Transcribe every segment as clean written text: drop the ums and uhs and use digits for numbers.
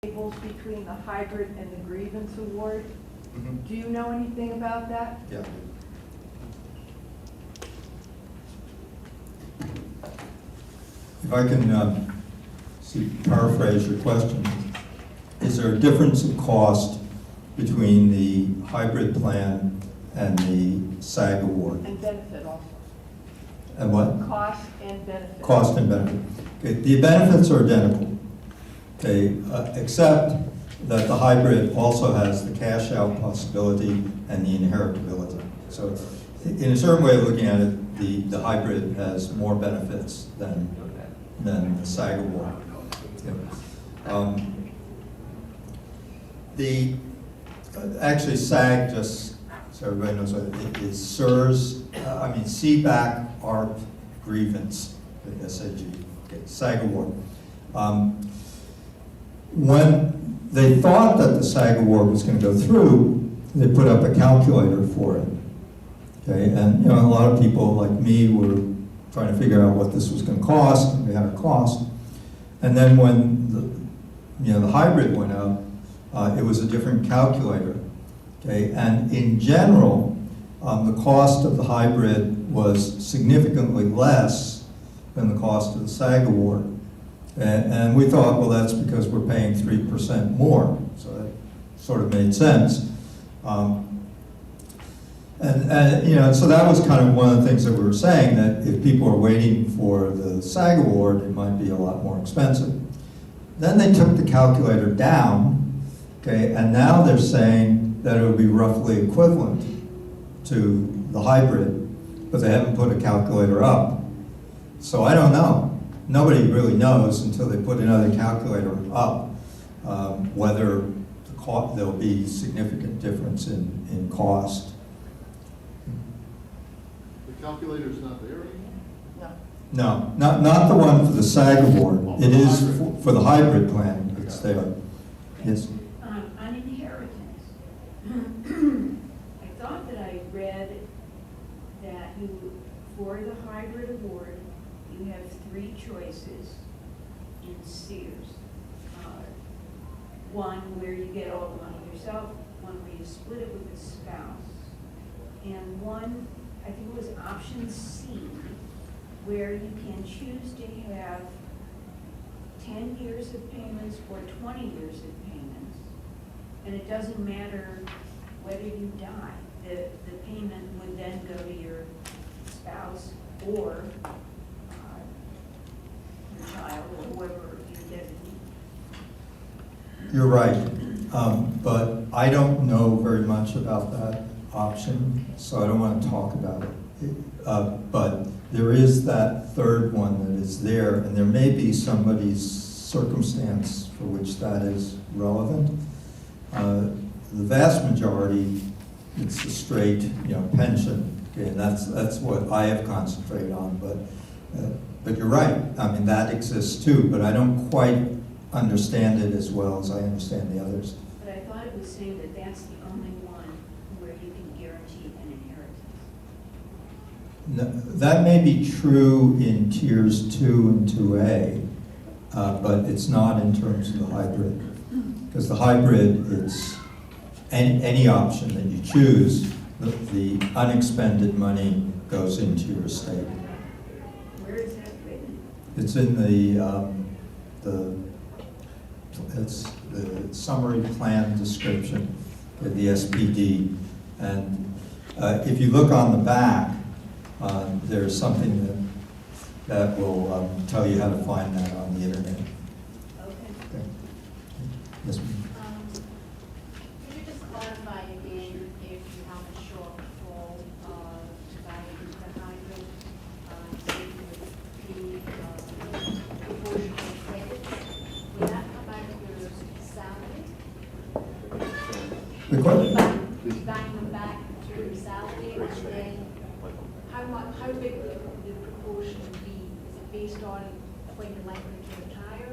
tables between the hybrid and the grievance award. Mm-hmm. Do you know anything about that? Yeah. If I can paraphrase your question, is there a difference in cost between the hybrid plan and the SAG award? And benefit also. And what? Cost and benefit. Cost and benefit. Okay, the benefits are identical, okay, except that the hybrid also has the cash out possibility and the inheritability. So in a certain way of looking at it, the hybrid has more benefits than the SAG award. Yeah. Actually SAG, just so everybody knows what it is, CBAC ARP grievance, the SAG, okay, SAG award. When they thought that the SAG award was going to go through, they put up a calculator for it. Okay, and a lot of people like me were trying to figure out what this was going to cost, and we had a cost. And then when the hybrid went up, it was a different calculator. Okay, and in general, the cost of the hybrid was significantly less than the cost of the SAG award. And we thought, well, that's because we're paying 3% more. So that sort of made sense. So that was kind of one of the things that we were saying, that if people are waiting for the SAG award, it might be a lot more expensive. Then they took the calculator down, okay, and now they're saying that it would be roughly equivalent to the hybrid, but they haven't put a calculator up. So I don't know. Nobody really knows until they put another calculator up whether there'll be significant difference in cost. The calculator's not there anymore? No. No, not the one for the SAG award. It is for the hybrid plan. It's there. Yes. On inheritance, I thought that I read that for the hybrid award, you have 3 choices in Sears. One where you get all the money yourself, one where you split it with a spouse, and one, I think it was option C, where you can choose to have 10 years of payments or 20 years of payments. And it doesn't matter whether you die. The payment would then go to your spouse or your child or whoever you designate. You're right, but I don't know very much about that option, so I don't want to talk about it. But there is that third one that is there, and there may be somebody's circumstance for which that is relevant. The vast majority, it's a straight, pension. Okay, and that's what I have concentrated on. But you're right. I mean, that exists too, but I don't quite understand it as well as I understand the others. But I thought it was saying that that's the only one where you can guarantee an inheritance. No, that may be true in tiers 2 and 2A, but it's not in terms of the hybrid. Because the hybrid, it's any option that you choose, the unexpended money goes into your estate. Where is that written? It's in it's the summary plan description, the SPD. And if you look on the back, there's something that will tell you how to find that on the internet. Okay. Yes, ma'am. Could you just clarify again if you have a shortfall value the hybrid, the proportional credit, will that come out of your salary? The question? You bang them back to your salary, and then how big the proportion would be? Is it based on when you're likely to retire?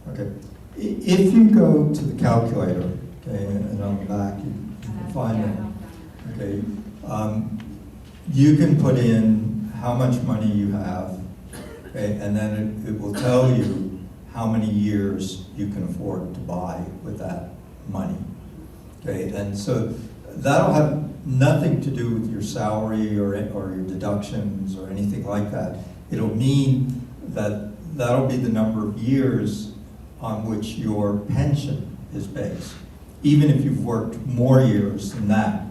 Okay. If you go to the calculator, okay, and on the back you can find it. Okay. You can put in how much money you have, okay, and then it will tell you how many years you can afford to buy with that money. Okay, and so that'll have nothing to do with your salary or your deductions or anything like that. It'll mean that that'll be the number of years on which your pension is based. Even if you've worked more years than that,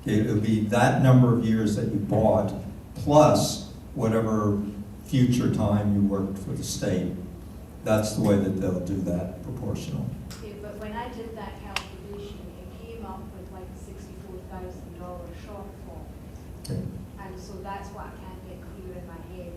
okay, it'll be that number of years that you bought plus whatever future time you worked for the state. That's the way that they'll do that proportional. Yeah, but when I did that calculation, it came up with like a $64,000 shortfall. Okay. And so that's what I can't get clear in my head.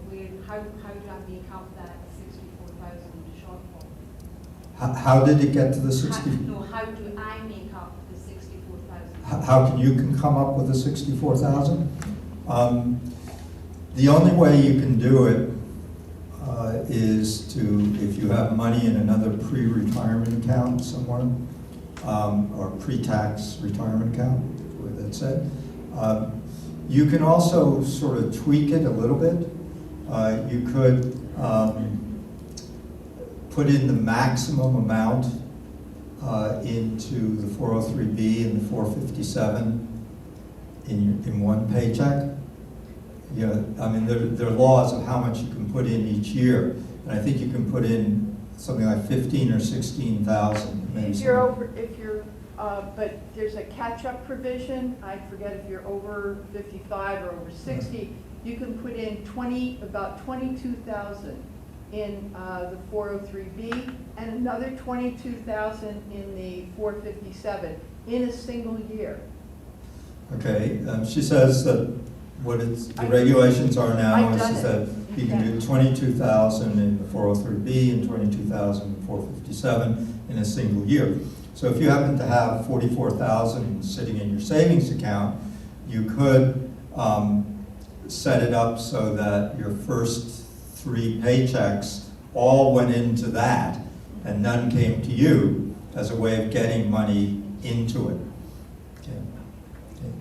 How do I make up that 64,000 shortfall? How did it get to the 60? How do I make up the 64,000? How can you come up with the 64,000? The only way you can do it is to, if you have money in another pre-retirement account somewhere, or pre-tax retirement account, the way that's said. You can also sort of tweak it a little bit. You could put in the maximum amount into the 403B and the 457 in one paycheck. You know, I mean, there are laws of how much you can put in each year, and I think you can put in something like 15 or 16,000. If you're over, but there's a catch-up provision. I forget if you're over 55 or over 60. You can put in about 22,000 in the 403B and another 22,000 in the 457 in a single year. Okay, she says that the regulations are now is that you can do 22,000 in the 403B and 22,000 in 457 in a single year. So if you happen to have 44,000 sitting in your savings account, you could set it up so that your first 3 paychecks all went into that and none came to you as a way of getting money into it. Okay. Okay.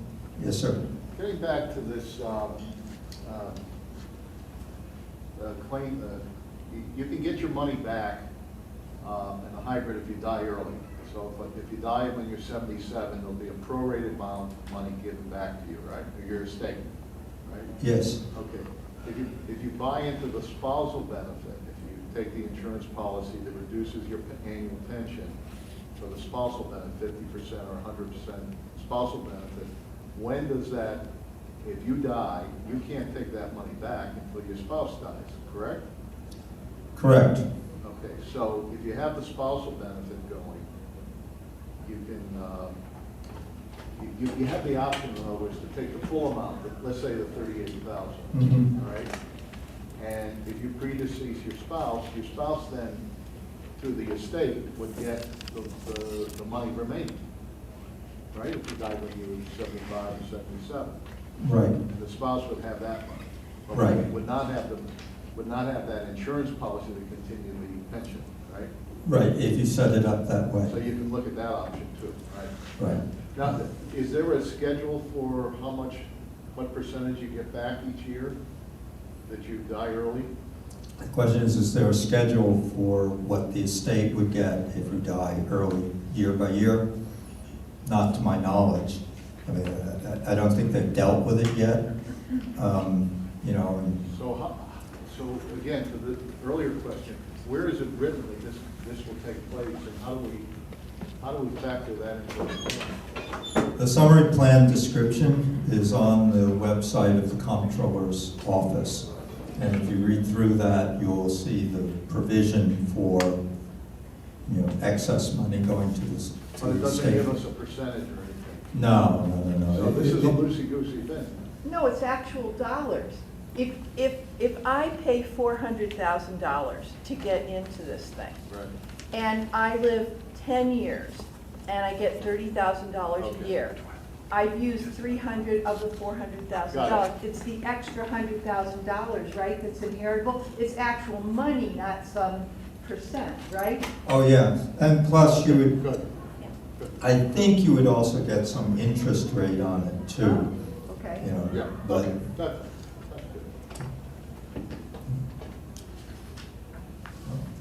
Yes, sir. Getting back to this claim, you can get your money back in a hybrid if you die early. So if you die when you're 77, there'll be a prorated amount of money given back to you, right? Or your estate, right? Yes. Okay. If you buy into the spousal benefit, if you take the insurance policy that reduces your annual pension for the spousal benefit, 50% or 100% spousal benefit, when does that, if you die, you can't take that money back until your spouse dies, correct? Correct. Okay, so if you have the spousal benefit going, you can, you have the option, in other words, to take the full amount, let's say the 38,000, all right? And if you predecease your spouse then, through the estate, would get the money remaining, right? If you died when you were 75 or 77. Right. The spouse would have that money. But Right. would not have that insurance policy to continue the pension, right? Right, if you set it up that So way. you can look at that option too, right? Right. Now, is there a schedule for what percentage you get back each year that you die early? The question is there a schedule for what the estate would get if you die early, year by year? Not to my knowledge. I mean, I don't think they've dealt with it yet. You know. So again, to the earlier question, where is it written that this will take place, and how do we factor that into the plan? The summary plan description is on the website of the comptroller's office. And if you read through that, you'll see the provision for, you know, excess money going to the state. But it doesn't give us a percentage or anything. No. So this is a loosey-goosey thing. No, it's actual dollars. If I pay $400,000 to get into this thing, Right. and I live 10 years, and I get $30,000 Okay. a year, I've used 300 of the $400,000. Got It's the extra $100,000, right, that's inheritable. It's actual money, not some percent, right? Oh, yeah. And plus you would, Good. I think you would also get some interest rate on it too. Okay. You know, Yeah, but okay, that's good.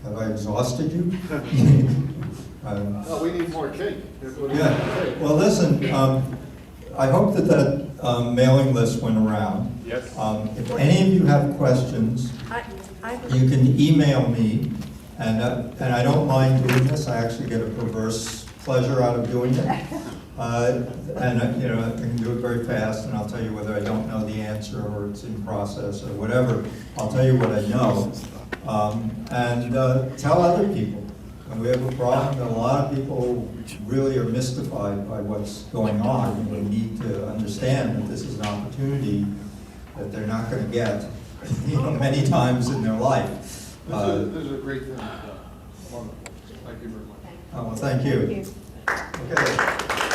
Have I exhausted you? No, we need more cake. Yeah, well, listen, I hope that mailing list went around. Yes. If any of you have questions, you can email me, and I don't mind doing this. I actually get a perverse pleasure out of doing it. And, you know, I can do it very fast, and I'll tell you whether I don't know the answer or it's in process or whatever. I'll tell you what I know. And tell other people. When we have a problem, a lot of people really are mystified by what's going on, and they need to understand that this is an opportunity that they're not going to get, you know, many times in their life. This is a great thing. Wonderful. Thank you very much. Oh, well, thank you. Okay.